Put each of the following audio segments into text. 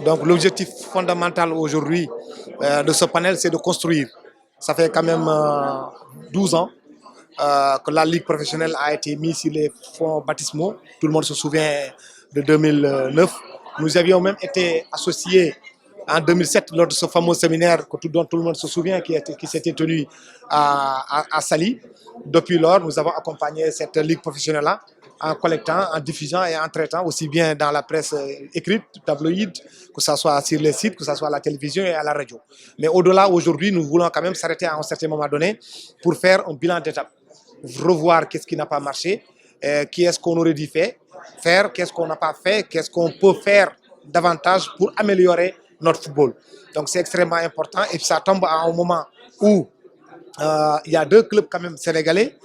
Donc l'objectif fondamental aujourd'hui de ce panel, c'est de construire. Ça fait quand même 12 ans que la Ligue professionnelle a été mise sur les fonds baptismaux. Tout le monde se souvient de 2009. Nous avions même été associés en 2007 lors de ce fameux séminaire dont tout le monde se souvient qui s'était tenu à Sali. Depuis lors, nous avons accompagné cette Ligue professionnelle-là en collectant, en diffusant et en traitant aussi bien dans la presse écrite, tabloïde, que ce soit sur les sites, que ce soit à la télévision et à la radio. Mais au-delà, aujourd'hui, nous voulons quand même s'arrêter à un certain moment donné pour faire un bilan d'étape, revoir qu'est-ce qui n'a pas marché, qu'est-ce qu'on aurait dû faire, qu'est-ce qu'on n'a pas fait, qu'est-ce qu'on peut faire davantage pour améliorer notre football. Donc c'est extrêmement important et puis ça tombe à un moment où il y a deux clubs quand même sénégalais,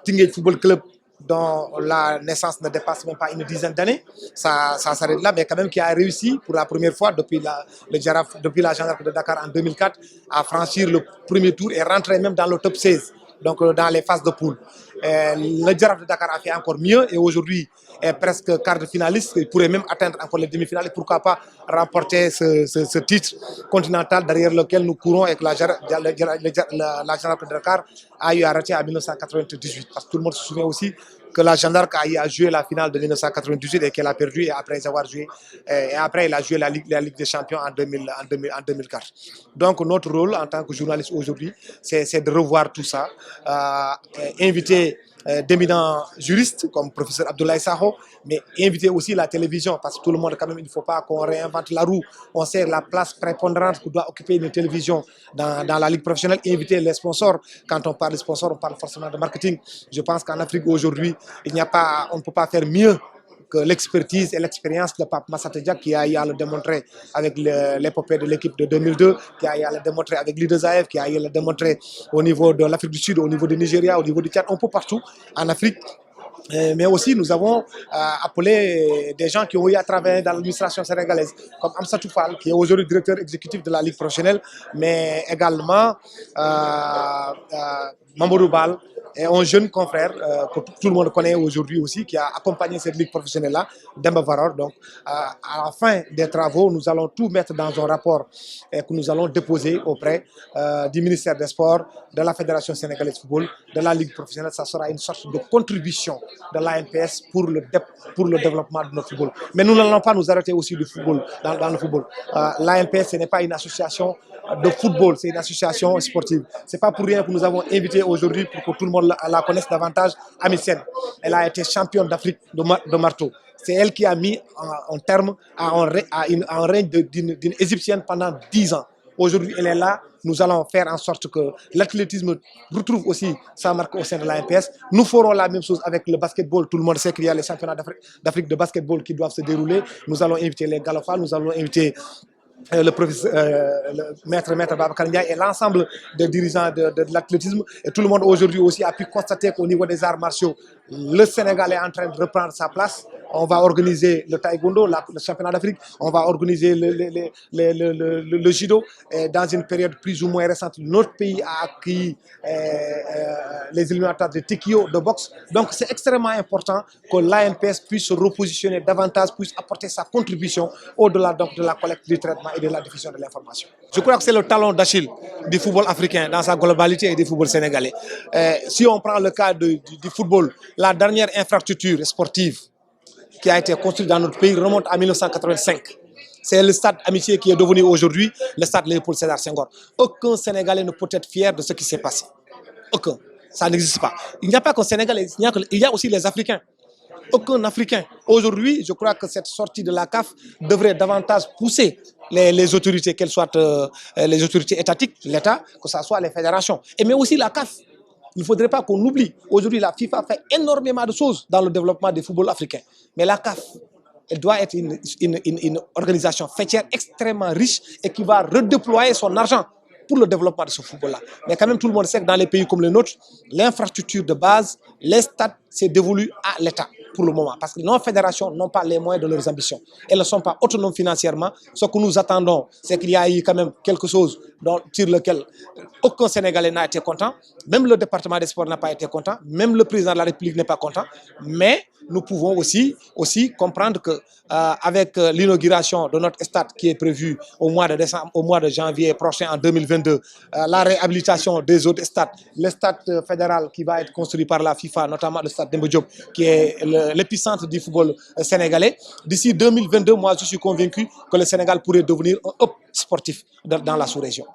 Tingé Football Club dont la naissance ne dépasse même pas une dizaine d'années, ça s'arrête là, mais quand même qui a réussi pour la première fois depuis la Gendarmerie de Dakar en 2004 à franchir le premier tour et rentrer même dans le top 16, donc dans les phases de poule. Le Giraffe de Dakar a fait encore mieux et aujourd'hui est presque quart de finaliste. Il pourrait même atteindre encore les demi-finales et pourquoi pas remporter ce titre continental derrière lequel nous courons et que la Giraffe de Dakar a eu à rater en 1998. Parce que tout le monde se souvient aussi que la Gendarme a eu à jouer la finale de 1998 et qu'elle a perdu et après avoir joué et après elle a joué la Ligue des Champions en 2004. Donc notre rôle en tant que journaliste aujourd'hui, c'est de revoir tout ça, inviter d'éminents juristes comme le professeur Abdoulaye Sakho, mais inviter aussi la télévision parce que tout le monde quand même, il ne faut pas qu'on réinvente la roue. On sait la place prépondérante que doit occuper une télévision dans la ligue professionnelle. Inviter les sponsors. Quand on parle de sponsors, on parle forcément de marketing. Je pense qu'en Afrique aujourd'hui, on ne peut pas faire mieux que l'expertise et l'expérience de Pape Massata Diack qui a eu à le démontrer avec l'épopée de l'équipe de 2002, qui a eu à le démontrer avec Lider Zaev, qui a eu à le démontrer au niveau de l'Afrique du Sud, au niveau du Nigeria, au niveau du Tchad, un peu partout en Afrique. Mais aussi, nous avons appelé des gens qui ont eu à travailler dans l'administration sénégalaise, comme Amsatou Fall, qui est aujourd'hui directeur exécutif de la Ligue professionnelle, mais également Mamadou Bal, et un jeune confrère que tout le monde connaît aujourd'hui aussi, qui a accompagné cette ligue professionnelle-là, Demba Varor. Donc, à la fin des travaux, nous allons tout mettre dans un rapport que nous allons déposer auprès du ministère des Sports, de la Fédération sénégalaise de football, de la ligue professionnelle. Ça sera une sorte de contribution de l'ANPS pour le développement de notre football. Mais nous n'allons pas nous arrêter aussi du football, dans le football. L'ANPS, ce n'est pas une association de football, c'est une association sportive. Ce n'est pas pour rien que nous avons invité aujourd'hui pour que tout le monde la connaisse davantage, Amicienne. Elle a été championne d'Afrique de marteau. C'est elle qui a mis en terme à un règne d'une Égyptienne pendant 10 ans. Aujourd'hui, elle est là. Nous allons faire en sorte que l'athlétisme retrouve aussi sa marque au sein de l'ANPS. Nous ferons la même chose avec le basketball. Tout le monde sait qu'il y a les championnats d'Afrique de basketball qui doivent se dérouler. Nous allons inviter les Galopal, nous allons inviter le professeur, le maître Babacar Ndiaye et l'ensemble des dirigeants de l'athlétisme. Et tout le monde aujourd'hui aussi a pu constater qu'au niveau des arts martiaux, le Sénégal est en train de reprendre sa place. On va organiser le taekwondo, le championnat d'Afrique. On va organiser le judo. Et dans une période plus ou moins récente, notre pays a acquis les éliminatoires de Tekio, de boxe. Donc c'est extrêmement important que l'ANPS puisse se repositionner davantage, puisse apporter sa contribution au-delà donc de la collecte du traitement et de la diffusion de l'information. Je crois que c'est le talon d'Achille du football africain dans sa globalité et du football sénégalais. Si on prend le cas du football, la dernière infrastructure sportive qui a été construite dans notre pays remonte à 1985. C'est le stade Amitié qui est devenu aujourd'hui le stade Léopold Sédar Senghor. Aucun Sénégalais ne peut être fier de ce qui s'est passé. Aucun. Ça n'existe pas. Il n'y a pas qu'un Sénégalais, il y a aussi les Africains. Aucun Africain. Aujourd'hui, je crois que cette sortie de la CAF devrait davantage pousser les autorités, qu'elles soient les autorités étatiques, l'État, que ce soit les fédérations, mais aussi la CAF. Il ne faudrait pas qu'on oublie. Aujourd'hui, la FIFA fait énormément de choses dans le développement du football africain. Mais la CAF, elle doit être une organisation fêtière extrêmement riche et qui va redéployer son argent pour le développement de ce football-là. Mais quand même, tout le monde sait que dans les pays comme le nôtre, l'infrastructure de base, les stades, c'est dévolu à l'État pour le moment. Parce que nos fédérations n'ont pas les moyens de leurs ambitions. Elles ne sont pas autonomes financièrement. Ce que nous attendons, c'est qu'il y a eu quand même quelque chose sur lequel aucun Sénégalais n'a été content. Même le département des sports n'a pas été content. Même le président de la République n'est pas content. Mais nous pouvons aussi comprendre que avec l'inauguration de notre stade qui est prévue au mois de décembre, au mois de janvier prochain en 2022, la réhabilitation des autres stades, le stade fédéral qui va être construit par la FIFA, notamment le stade Demba Diop, qui est l'épicentre du football sénégalais. D'ici 2022, moi je suis convaincu que le Sénégal pourrait devenir un hub sportif dans la sous-région.